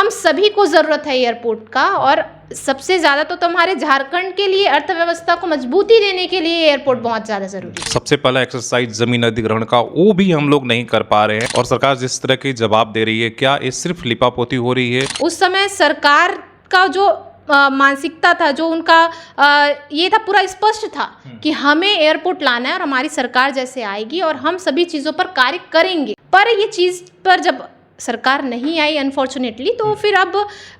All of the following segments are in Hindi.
हम सभी को ज़रूरत है एयरपोर्ट का, और सबसे ज़्यादा तो हमारे झारखंड के लिए अर्थव्यवस्था को मजबूती देने के लिए एयरपोर्ट बहुत ज़्यादा ज़रूरी है। सबसे पहला एक्सरसाइज जमीन अधिग्रहण का, वो भी हम लोग नहीं कर पा रहे हैं और सरकार जिस तरह की जवाब दे रही है, क्या ये सिर्फ लिपापोती हो रही है? उस समय सरकार का जो मानसिकता था, जो उनका ये था, पूरा स्पष्ट था कि हमें एयरपोर्ट लाना है और हमारी सरकार जैसे आएगी और हम सभी चीज़ों पर कार्य करेंगे। पर ये चीज़ पर जब सरकार नहीं आई अनफॉर्चुनेटली, तो फिर अब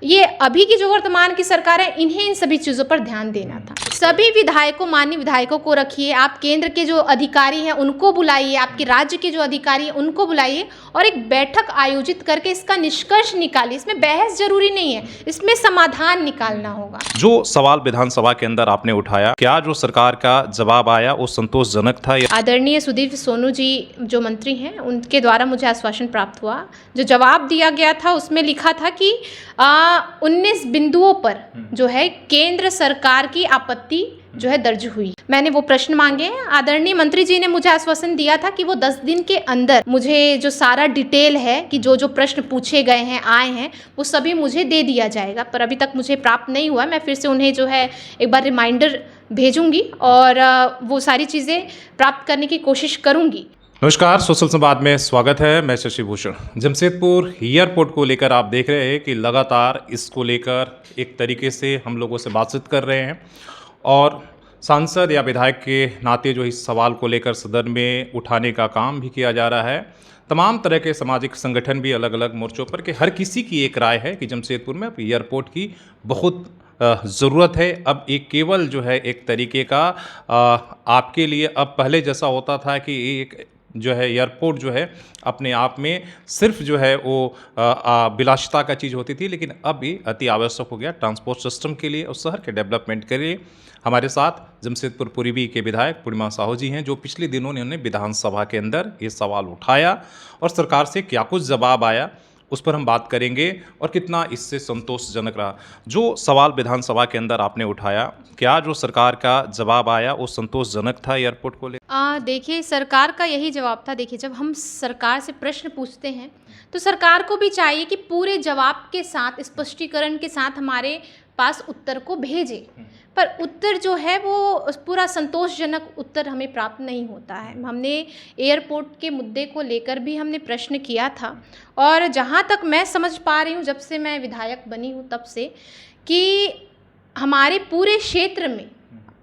ये अभी की जो वर्तमान की सरकार है, इन्हें इन सभी चीज़ों पर ध्यान देना था। सभी विधायकों, माननीय विधायकों को रखिए, आप केंद्र के जो अधिकारी हैं उनको बुलाइए, आपके राज्य के जो अधिकारी हैं उनको बुलाइए और एक बैठक आयोजित करके इसका निष्कर्ष निकालिए। इसमें बहस जरूरी नहीं है, इसमें समाधान निकालना होगा। जो सवाल विधानसभा के अंदर आपने उठाया, क्या जो सरकार का जवाब आया वो संतोषजनक था? आदरणीय सुदीप सोनू जी जो मंत्री हैं, उनके द्वारा मुझे आश्वासन प्राप्त हुआ। जो जवाब दिया गया था उसमें लिखा था कि 19 बिंदुओं पर जो है केंद्र सरकार की आपत्ति जो है दर्ज हुई। मैंने वो प्रश्न मांगे हैं। आदरणीय मंत्री जी ने मुझे आश्वासन दिया था कि वो 10 दिन के अंदर मुझे जो सारा डिटेल है कि जो जो प्रश्न पूछे गए हैं, आए हैं, वो सभी मुझे दे दिया जाएगा। पर अभी तक मुझे प्राप्त नहीं हुआ। मैं फिर से उन्हें जो है एक बार रिमाइंडर भेजूंगी और वो सारी चीज़ें प्राप्त करने की कोशिश करूंगी। नमस्कार, सोशल संवाद में स्वागत है। मैं शशि भूषण। जमशेदपुर एयरपोर्ट को लेकर आप देख रहे हैं कि लगातार इसको लेकर एक तरीके से हम लोगों से बातचीत कर रहे हैं और सांसद या विधायक के नाते जो इस सवाल को लेकर सदन में उठाने का काम भी किया जा रहा है। तमाम तरह के सामाजिक संगठन भी अलग अलग मोर्चों पर कि हर किसी की एक राय है कि जमशेदपुर में अब एयरपोर्ट की बहुत ज़रूरत है। अब एक केवल जो है एक तरीके का आपके लिए अब पहले जैसा होता था कि एक जो है एयरपोर्ट जो है अपने आप में सिर्फ जो है वो विलासिता का चीज़ होती थी, लेकिन अब ये अति आवश्यक हो गया ट्रांसपोर्ट सिस्टम के लिए और शहर के डेवलपमेंट के लिए। हमारे साथ जमशेदपुर पूर्वी के विधायक पूर्णिमा साहू जी हैं, जो पिछले दिनों उन्होंने विधानसभा के अंदर ये सवाल उठाया और सरकार से क्या कुछ जवाब आया उस पर हम बात करेंगे और कितना इससे संतोषजनक रहा। जो सवाल विधानसभा के अंदर आपने उठाया, क्या जो सरकार का जवाब आया वो संतोषजनक था एयरपोर्ट को लेकर? देखिए, सरकार का यही जवाब था। देखिए, जब हम सरकार से प्रश्न पूछते हैं तो सरकार को भी चाहिए कि पूरे जवाब के साथ, स्पष्टीकरण के साथ हमारे पास उत्तर को भेजे। पर उत्तर जो है वो पूरा संतोषजनक उत्तर हमें प्राप्त नहीं होता है। हमने एयरपोर्ट के मुद्दे को लेकर भी हमने प्रश्न किया था और जहाँ तक मैं समझ पा रही हूँ, जब से मैं विधायक बनी हूँ तब से, कि हमारे पूरे क्षेत्र में,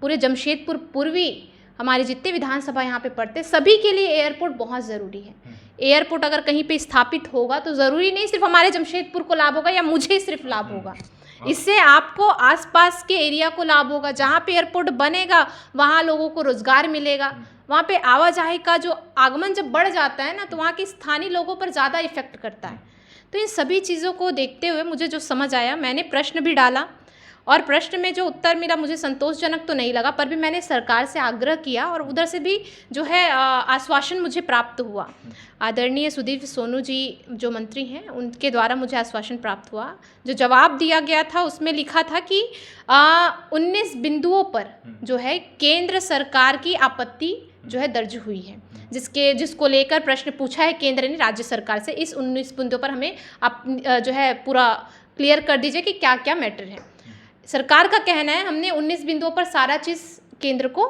पूरे जमशेदपुर पूर्वी, हमारे जितने विधानसभा यहाँ पे पड़ते, सभी के लिए एयरपोर्ट बहुत ज़रूरी है। एयरपोर्ट अगर कहीं पे स्थापित होगा तो ज़रूरी नहीं सिर्फ हमारे जमशेदपुर को लाभ होगा या मुझे सिर्फ लाभ होगा, इससे आपको आसपास के एरिया को लाभ होगा। जहाँ पे एयरपोर्ट बनेगा वहाँ लोगों को रोजगार मिलेगा। वहाँ पे आवाजाही का जो आगमन जब बढ़ जाता है ना, तो वहाँ के स्थानीय लोगों पर ज़्यादा इफेक्ट करता है। तो इन सभी चीज़ों को देखते हुए मुझे जो समझ आया, मैंने प्रश्न भी डाला और प्रश्न में जो उत्तर मिला मुझे संतोषजनक तो नहीं लगा, पर भी मैंने सरकार से आग्रह किया और उधर से भी जो है आश्वासन मुझे प्राप्त हुआ। आदरणीय सुदीप सोनू जी जो मंत्री हैं, उनके द्वारा मुझे आश्वासन प्राप्त हुआ। जो जवाब दिया गया था उसमें लिखा था कि 19 बिंदुओं पर जो है केंद्र सरकार की आपत्ति जो है दर्ज हुई है, जिसको लेकर प्रश्न पूछा है केंद्र ने राज्य सरकार से। इस 19 बिंदुओं पर हमें आप जो है पूरा क्लियर कर दीजिए कि क्या क्या मैटर है। सरकार का कहना है हमने 19 बिंदुओं पर सारा चीज़ केंद्र को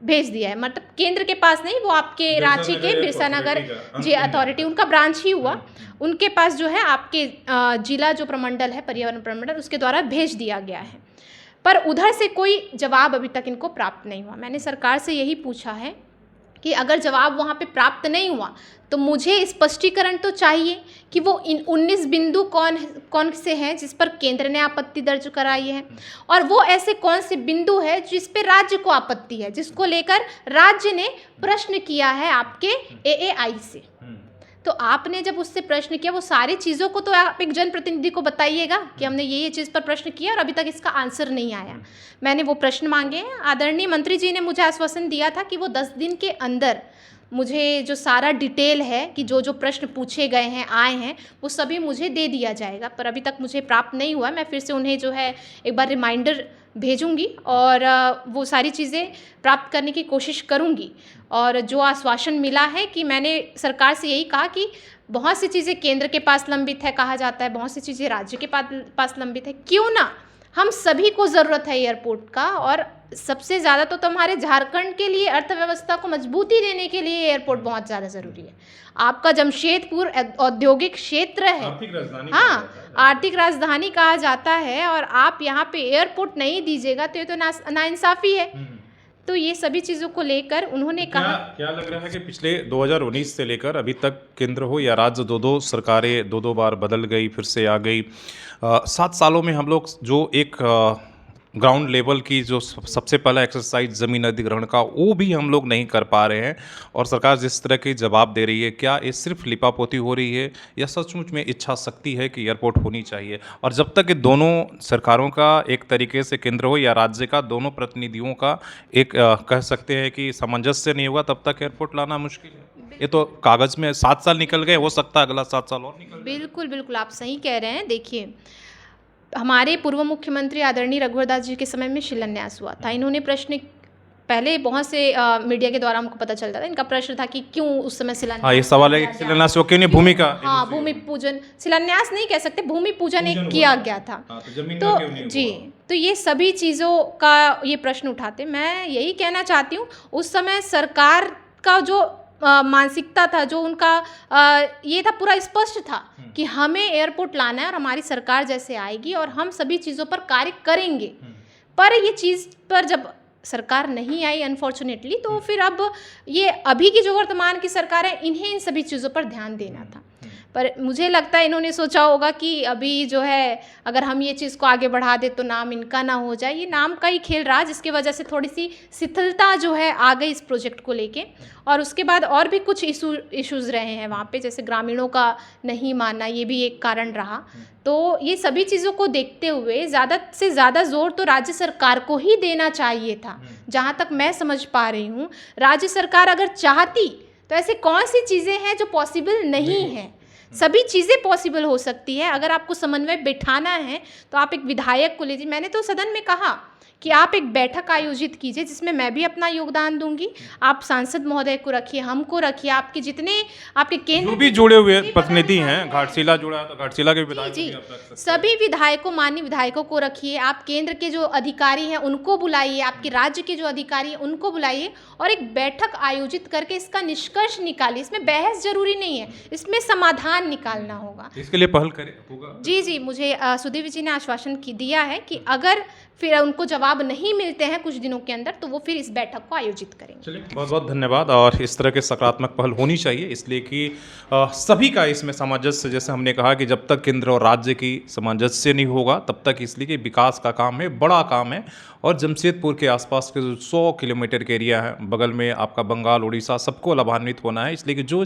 भेज दिया है। मतलब केंद्र के पास नहीं, वो आपके रांची के बिरसा नगर जी अथॉरिटी, उनका ब्रांच ही हुआ, उनके पास जो है आपके जिला जो प्रमंडल है, पर्यावरण प्रमंडल, उसके द्वारा भेज दिया गया है। पर उधर से कोई जवाब अभी तक इनको प्राप्त नहीं हुआ। मैंने सरकार से यही पूछा है कि अगर जवाब वहाँ पे प्राप्त नहीं हुआ तो मुझे स्पष्टीकरण तो चाहिए कि वो इन 19 बिंदु कौन से हैं जिस पर केंद्र ने आपत्ति दर्ज कराई है, और वो ऐसे कौन से बिंदु है जिस पे राज्य को आपत्ति है, जिसको लेकर राज्य ने प्रश्न किया है आपके AAI से। तो आपने जब उससे प्रश्न किया, वो सारी चीज़ों को तो आप एक जनप्रतिनिधि को बताइएगा कि हमने ये चीज़ पर प्रश्न किया और अभी तक इसका आंसर नहीं आया। मैंने वो प्रश्न मांगे हैं। आदरणीय मंत्री जी ने मुझे आश्वासन दिया था कि वो 10 दिन के अंदर मुझे जो सारा डिटेल है कि जो जो प्रश्न पूछे गए हैं, आए हैं, वो सभी मुझे दे दिया जाएगा। पर अभी तक मुझे प्राप्त नहीं हुआ। मैं फिर से उन्हें जो है एक बार रिमाइंडर भेजूंगी और वो सारी चीज़ें प्राप्त करने की कोशिश करूंगी। और जो आश्वासन मिला है कि मैंने सरकार से यही कहा कि बहुत सी चीज़ें केंद्र के पास लंबित है कहा जाता है, बहुत सी चीज़ें राज्य के पास लंबित है। क्यों ना हम सभी को ज़रूरत है एयरपोर्ट का, और सबसे ज़्यादा तो हमारे झारखंड के लिए अर्थव्यवस्था को मजबूती देने के लिए एयरपोर्ट बहुत ज़्यादा ज़रूरी है। आपका जमशेदपुर औद्योगिक क्षेत्र है, आर्थिक राजधानी हाँ, आर्थिक राजधानी कहा जाता है, और आप यहाँ पे एयरपोर्ट नहीं दीजिएगा तो ये तो नाइंसाफ़ी है। तो ये सभी चीज़ों को लेकर उन्होंने कहा। क्या लग रहा है कि पिछले 2019 से लेकर अभी तक केंद्र हो या राज्य, दो सरकारें दो बार बदल गई, फिर से आ गई। 7 सालों में हम लोग जो एक ग्राउंड लेवल की जो सबसे पहला एक्सरसाइज ज़मीन अधिग्रहण का, वो भी हम लोग नहीं कर पा रहे हैं। और सरकार जिस तरह की जवाब दे रही है, क्या ये सिर्फ लिपापोती हो रही है या सचमुच में इच्छा शक्ति है कि एयरपोर्ट होनी चाहिए? और जब तक ये दोनों सरकारों का एक तरीके से, केंद्र हो या राज्य का, दोनों प्रतिनिधियों का एक कह सकते हैं कि सामंजस्य नहीं होगा, तब तक एयरपोर्ट लाना मुश्किल है। ये तो कागज़ में 7 साल निकल गए, हो सकता है अगला 7 साल और निकल। बिल्कुल बिल्कुल, आप सही कह रहे हैं। देखिए, हमारे पूर्व मुख्यमंत्री आदरणीय रघुवर दास जी के समय में शिलान्यास हुआ था। इन्होंने प्रश्न पहले बहुत से मीडिया के द्वारा हमको पता चलता था, इनका प्रश्न था कि क्यों उस समय शिलान्यास। हाँ, ये सवाल है कि शिलान्यास क्यों नहीं, भूमि का, हाँ, भूमि पूजन, शिलान्यास नहीं कह सकते, भूमि पूजन एक किया गया था। तो जी, तो ये सभी चीज़ों का ये प्रश्न उठाते। मैं यही कहना चाहती हूँ, उस समय सरकार का जो मानसिकता था, जो उनका ये था, पूरा स्पष्ट था कि हमें एयरपोर्ट लाना है और हमारी सरकार जैसे आएगी और हम सभी चीज़ों पर कार्य करेंगे। पर ये चीज़ पर जब सरकार नहीं आई अनफॉर्चुनेटली, तो फिर अब ये अभी की जो वर्तमान की सरकार है, इन्हें इन सभी चीज़ों पर ध्यान देना था। पर मुझे लगता है इन्होंने सोचा होगा कि अभी जो है, अगर हम ये चीज़ को आगे बढ़ा दे तो नाम इनका ना हो जाए। ये नाम का ही खेल रहा, जिसकी वजह से थोड़ी सी शिथिलता जो है आ गई इस प्रोजेक्ट को लेके। और उसके बाद और भी कुछ इश्यूज़ रहे हैं वहाँ पे, जैसे ग्रामीणों का नहीं मानना, ये भी एक कारण रहा। तो ये सभी चीज़ों को देखते हुए ज़्यादा से ज़्यादा जोर तो राज्य सरकार को ही देना चाहिए था। जहाँ तक मैं समझ पा रही हूँ, राज्य सरकार अगर चाहती तो ऐसी कौन सी चीज़ें हैं जो पॉसिबल नहीं है। सभी चीज़ें पॉसिबल हो सकती है। अगर आपको समन्वय बिठाना है तो आप एक विधायक को लीजिए। मैंने तो सदन में कहा कि आप एक बैठक आयोजित कीजिए जिसमें मैं भी अपना योगदान दूंगी। आप सांसद महोदय को रखिए, हमको रखिए, आपके जितने आपके केंद्र जो भी जुड़े हुए प्रतिनिधि हैं, घाटशिला जुड़ा है तो घाटशिला के विधायक जी, भी आप रख सकते हैं। सभी विधायकों, माननीय विधायकों को रखिए। आप केंद्र के जो अधिकारी हैं उनको बुलाइए, आपके राज्य के जो अधिकारी हैं उनको बुलाइए, और एक बैठक आयोजित करके इसका निष्कर्ष निकालिए। इसमें बहस जरूरी नहीं है, इसमें समाधान निकालना होगा। इसके लिए पहल करें होगा। जी, मुझे सुधीर जी ने आश्वासन दिया है कि अगर फिर उनको जवाब नहीं मिलते हैं कुछ दिनों के अंदर, तो वो फिर इस बैठक को आयोजित करेंगे। चलिए, बहुत बहुत धन्यवाद। और इस तरह के सकारात्मक पहल होनी चाहिए, इसलिए कि सभी का इसमें सामंजस्य, जैसे हमने कहा कि जब तक केंद्र और राज्य की सामंजस्य नहीं होगा तब तक, इसलिए कि विकास का काम है, बड़ा काम है। और जमशेदपुर के आसपास के जो 100 किलोमीटर के एरिया है, बगल में आपका बंगाल, उड़ीसा, सबको लाभान्वित होना है। इसलिए कि जो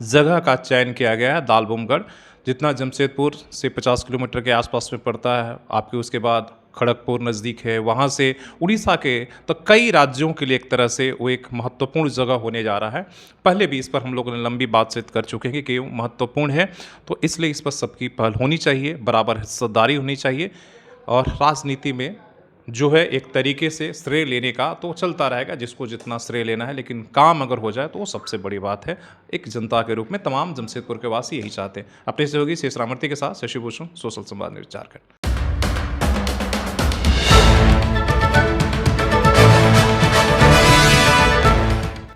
जगह का चयन किया गया है, दालबोमगढ़, जितना जमशेदपुर से 50 किलोमीटर के आसपास में पड़ता है आपके, उसके बाद खड़गपुर नज़दीक है, वहाँ से उड़ीसा के, तो कई राज्यों के लिए एक तरह से वो एक महत्वपूर्ण जगह होने जा रहा है। पहले भी इस पर हम लोगों ने लंबी बातचीत कर चुके हैं कि क्यों महत्वपूर्ण है, तो इसलिए इस पर सबकी पहल होनी चाहिए, बराबर हिस्सेदारी होनी चाहिए। और राजनीति में जो है एक तरीके से श्रेय लेने का तो चलता रहेगा, जिसको जितना श्रेय लेना है, लेकिन काम अगर हो जाए तो वो सबसे बड़ी बात है। एक जनता के रूप में तमाम जमशेदपुर के वासी यही चाहते हैं। अपने सहयोगी शेष रामर्ती के साथ शशि भूषण, सोशल संवाद न्यूज़ झारखंड।